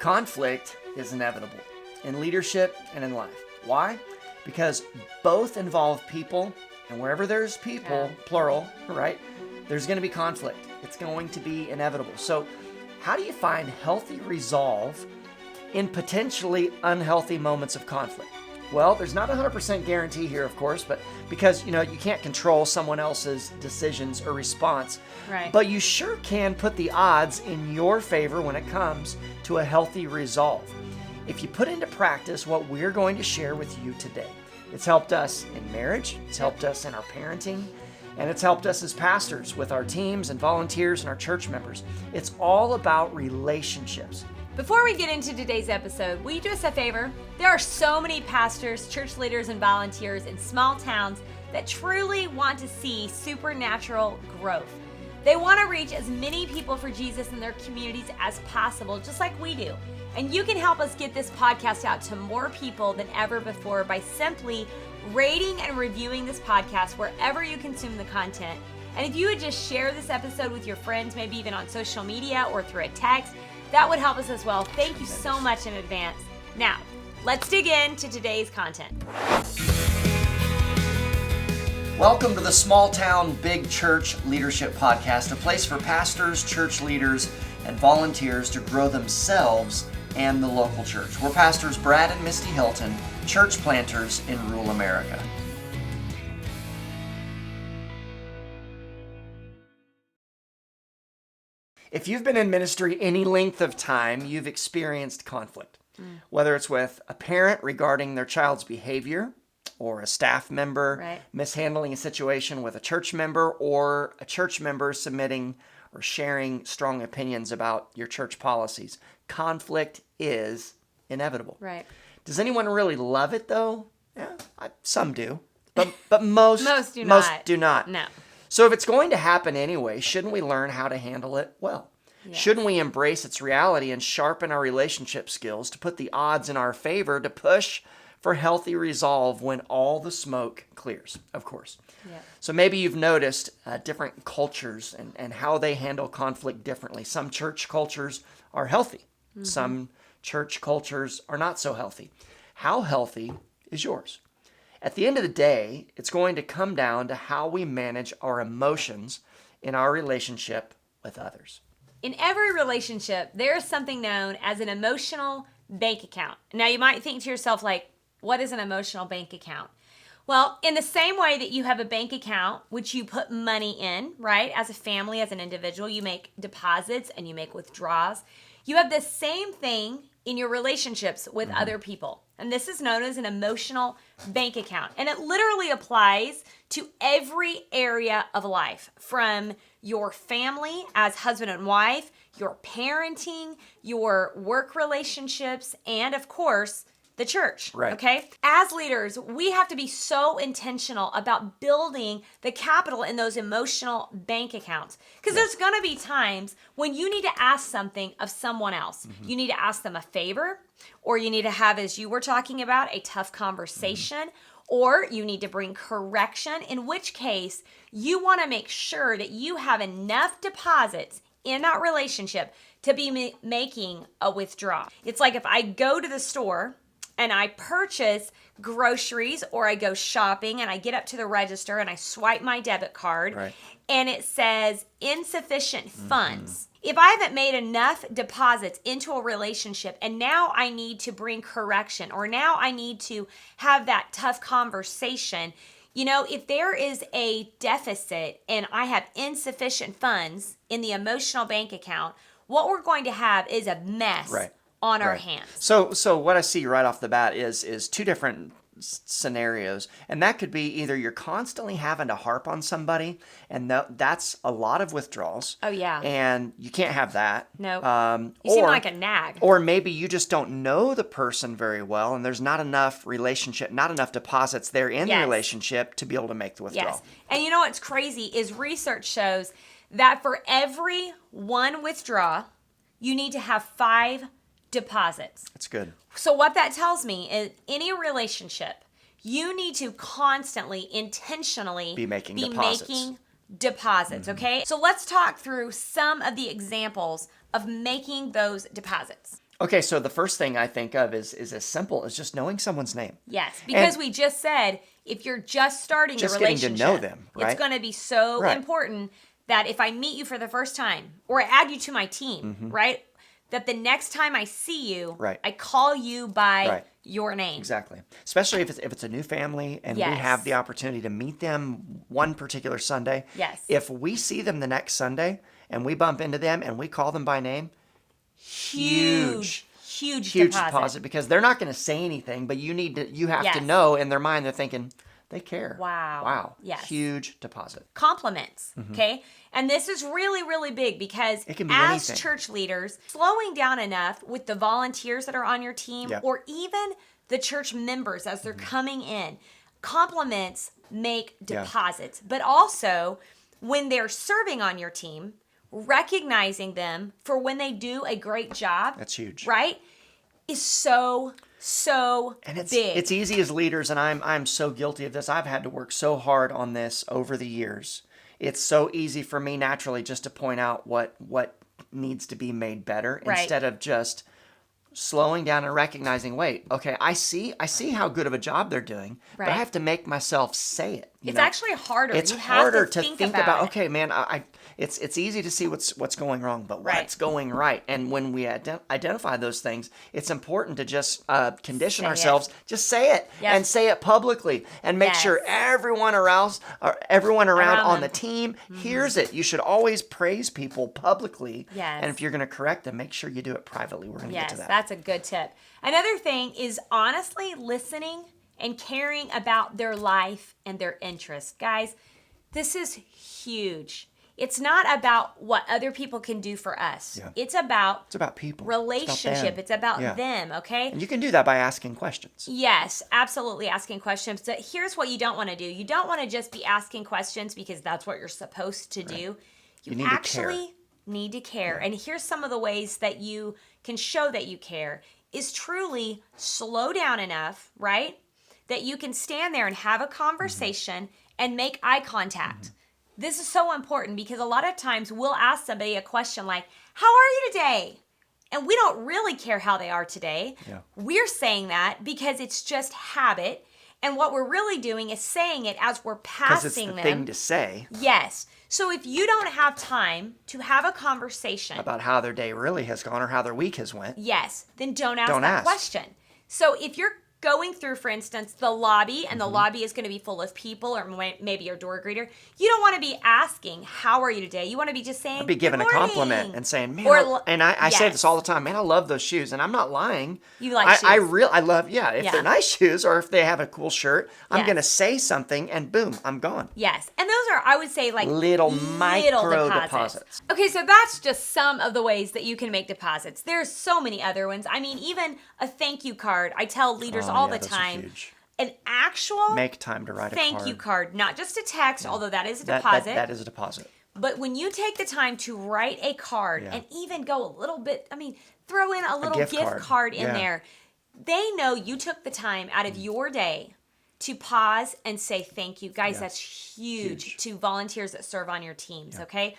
Conflict is inevitable in leadership and in life. Why? Because both involve people, and wherever there's people, plural, right, there's going to be conflict. It's going to be inevitable. So how do you find healthy resolve in potentially unhealthy moments of conflict? Well, there's not a 100% guarantee here, of course, but because, you can't control someone else's decisions or response. Right. But you sure can put the odds in your favor when it comes to a healthy resolve. If you put into practice what we're going to share with you today, it's helped us in marriage, it's helped us in our parenting, and it's helped us as pastors with our teams and volunteers and our church members. It's all about relationships. Before we get into today's episode, will you do us a favor? There are so many pastors, church leaders, and volunteers in small towns that truly want to see supernatural growth. They want to reach as many people for Jesus in their communities as possible, just like we do. And you can help us get this podcast out to more people than ever before by simply rating and reviewing this podcast wherever you consume the content. And if you would just share this episode with your friends, maybe even on social media or through a text, that would help us as well. Thank you so much in advance. Now, let's dig into today's content. Welcome to the Small Town Big Church Leadership Podcast, a place for pastors, church leaders, and volunteers to grow themselves and the local church. We're pastors Brad and Misty Hilton, church planters in rural America. If you've been in ministry any length of time, you've experienced conflict. Whether it's with a parent regarding their child's behavior, or a staff member mishandling a situation with a church member, or a church member submitting or sharing strong opinions about your church policies. Conflict is inevitable. Right. Does anyone really love it though? Yeah, some do, but most do not. No. So if it's going to happen anyway, shouldn't we learn how to handle it well? Yes. Shouldn't we embrace its reality and sharpen our relationship skills to put the odds in our favor to push for healthy resolve when all the smoke clears, of course. Yeah. So maybe you've noticed different cultures and how they handle conflict differently. Some church cultures are healthy. Mm-hmm. Some church cultures are not so healthy. How healthy is yours? At the end of the day, it's going to come down to how we manage our emotions in our relationship with others. In every relationship, there is something known as an emotional bank account. Now, you might think to yourself, like, what is an emotional bank account? Well, in the same way that you have a bank account, which you put money in, right? As a family, as an individual, you make deposits and you make withdrawals. You have the same thing in your relationships with other people. And this is known as an emotional bank account. And it literally applies to every area of life, from your family as husband and wife, your parenting, your work relationships, and of course, the church, okay? As leaders, we have to be so intentional about building the capital in those emotional bank accounts. Because there's gonna be times when you need to ask something of someone else. Mm-hmm. You need to ask them a favor, or you need to have, as you were talking about, a tough conversation, or you need to bring correction, in which case you wanna make sure that you have enough deposits in that relationship to be making a withdrawal. It's like if I go to the store and I purchase groceries, or I go shopping and I get up to the register and I swipe my debit card and it says insufficient funds. If I haven't made enough deposits into a relationship and now I need to bring correction, or now I need to have that tough conversation, if there is a deficit and I have insufficient funds in the emotional bank account, what we're going to have is a mess on our hands. So what I see right off the bat is two different scenarios, and that could be either you're constantly having to harp on somebody, and that's a lot of withdrawals. Oh yeah, and you can't have that. No, you seem like a nag. Or maybe you just don't know the person very well, and there's not enough relationship, not enough deposits there in the relationship to be able to make the withdrawal. Yes, and you know what's crazy is research shows that for every one withdrawal, you need to have 5 deposits. That's good. So what that tells me is any relationship, you need to constantly, intentionally be making deposits. Okay? So let's talk through some of the examples of making those deposits. Okay, so the first thing I think of is as simple as just knowing someone's name. Yes, because And we just said if you're just starting just a getting to relationship, know them, right? it's going to be so Right. important that if I meet you for the first time or I add you to my team, right? That the next time I see you, Right. I call you by Right. your name. Exactly. Especially if it's a new family and we Yes. have the opportunity to meet them one particular Sunday. Yes. If we see them the next Sunday and we bump into them and we call them by name, Huge huge deposit. because they're not going to say anything, but you have to Yes. know in their mind they're thinking they care. Wow. Wow. Yes. Huge deposit. Compliments, okay? And this is really, really big because It can be as anything. church leaders, slowing down enough with the volunteers that are on your team Yep. or even the church members as they're coming in, compliments make deposits. But also, when they're serving on your team, recognizing them for when they do a great job. That's huge. Right? Is so And it's big. it's easy as leaders, and I'm so guilty of this. I've had to work so hard on this over the years. It's so easy for me naturally just to point out what needs to be made better Right. instead of just slowing down and recognizing, wait, okay, I see how good of a job they're doing, but I Right. have to make myself say it. It's actually harder. It's You have harder to to think about it. okay, man, it's easy to see what's going wrong, but Right. what's going right. And when we identify those things, it's important to just condition Say it. ourselves, just say it Yep. and say it publicly, and make sure Yes. everyone around Around on the them. team hears it. You should always praise people publicly, Yes. and if you're going to correct them, make sure you do it privately. We're going to get Yes, to that. that's a good tip. Another thing is honestly listening and caring about their life and their interests. Guys, this is huge. It's not about what other people can do for us. Yeah. It's about It's about people. relationship. It's about Yeah. them, okay? And you can do that by asking questions. Yes, absolutely asking questions. But here's what you don't want to do. You don't want to just be asking questions because that's what you're supposed to do. You need to care. actually need to care. And here's some of the ways that you can show that you care is truly slow down enough, right? That you can stand there and have a conversation and make eye contact. This is so important because a lot of times we'll ask somebody a question like, "How are you today?" And we don't really care how they are today. Yeah. We're saying that because it's just habit. And what we're really doing is saying it as we're Because it's passing the them. thing to say Yes. So if you don't have time to have a conversation, about how their day really has gone or how their week has went. yes, then don't ask Don't that ask. question. So if you're going through, for instance, the lobby, and the lobby is going to be full of people, or maybe your door greeter, you don't want to be asking, "How are you today?" You want to be just saying, Be giving a "Good compliment morning." and saying, "Man," Or I say yes. this all the time, "Man, I love those shoes," and I'm not lying. You like I shoes. love, yeah. If Yeah. they're nice shoes or if they have a cool shirt, I'm Yes. gonna say something, and boom, I'm gone. Yes. And those are, I would say, like Little micro deposits. Okay, so that's just some of the ways that you can make deposits. There's so many other ones. I mean, even a thank you card. I tell leaders all the those are time. huge. An actual Make time to write a thank card. you card, not just a text, although that is a That deposit. that is a deposit. But when you take the time to write a card Yeah. and even go a little bit, I mean, throw in a little gift gift card. card in Yeah. there, they know you took the time out of your day to pause and say thank you. Guys, Yeah. that's huge, Huge. to volunteers that serve on your teams, okay?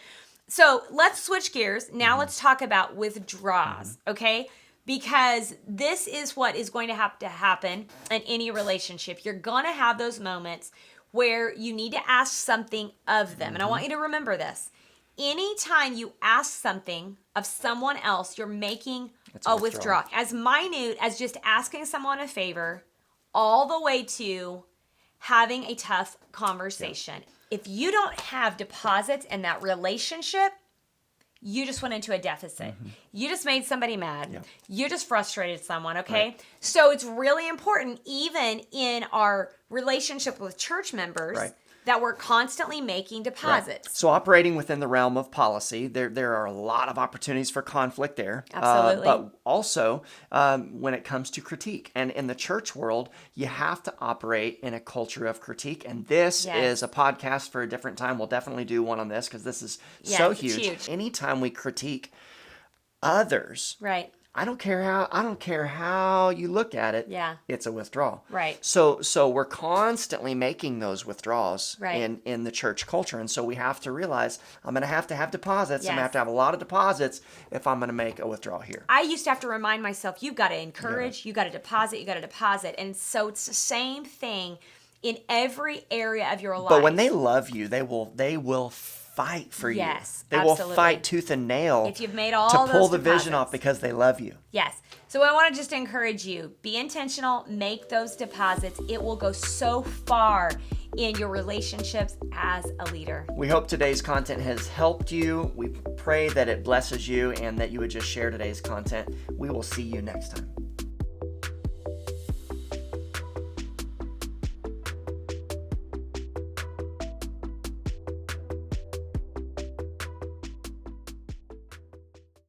So let's switch gears. Now let's talk about withdrawals, okay? Because this is what is going to have to happen in any relationship. You're going to have those moments where you need to ask something of them. And I want you to remember this. Anytime you ask something of someone else, you're making It's a a withdrawal. withdrawal. As minute as just asking someone a favor, all the way to having a tough conversation. If you don't have deposits in that relationship, you just went into a deficit. You just made somebody mad. Yeah. You just frustrated someone, okay? Right. So it's really important, even in our relationship with church members, Right. that we're constantly making deposits. So operating within the realm of policy, there are a lot of opportunities for conflict there. Absolutely. But also when it comes to critique. And in the church world, you have to operate in a culture of critique. And this Yes. is a podcast for a different time. We'll definitely do one on this because this is Yes, so it's huge. huge. Anytime we critique others, Right. I don't care how you look at it. Yeah. It's a withdrawal. Right. So we're constantly making those withdrawals Right. in the church culture. And so we have to realize I'm going to have deposits. Yes. I'm going to have a lot of deposits if I'm going to make a withdrawal here. I used to have to remind myself, you've got to encourage, you got to deposit. And so it's the same thing in every area of your life. But when they love you, they will fight for you. Yes, They absolutely. will fight tooth and nail if you've made all to pull those the vision deposits. off because they love you. Yes. So I want to just encourage you, be intentional, make those deposits. It will go so far in your relationships as a leader. We hope today's content has helped you. We pray that it blesses you and that you would just share today's content. We will see you next time.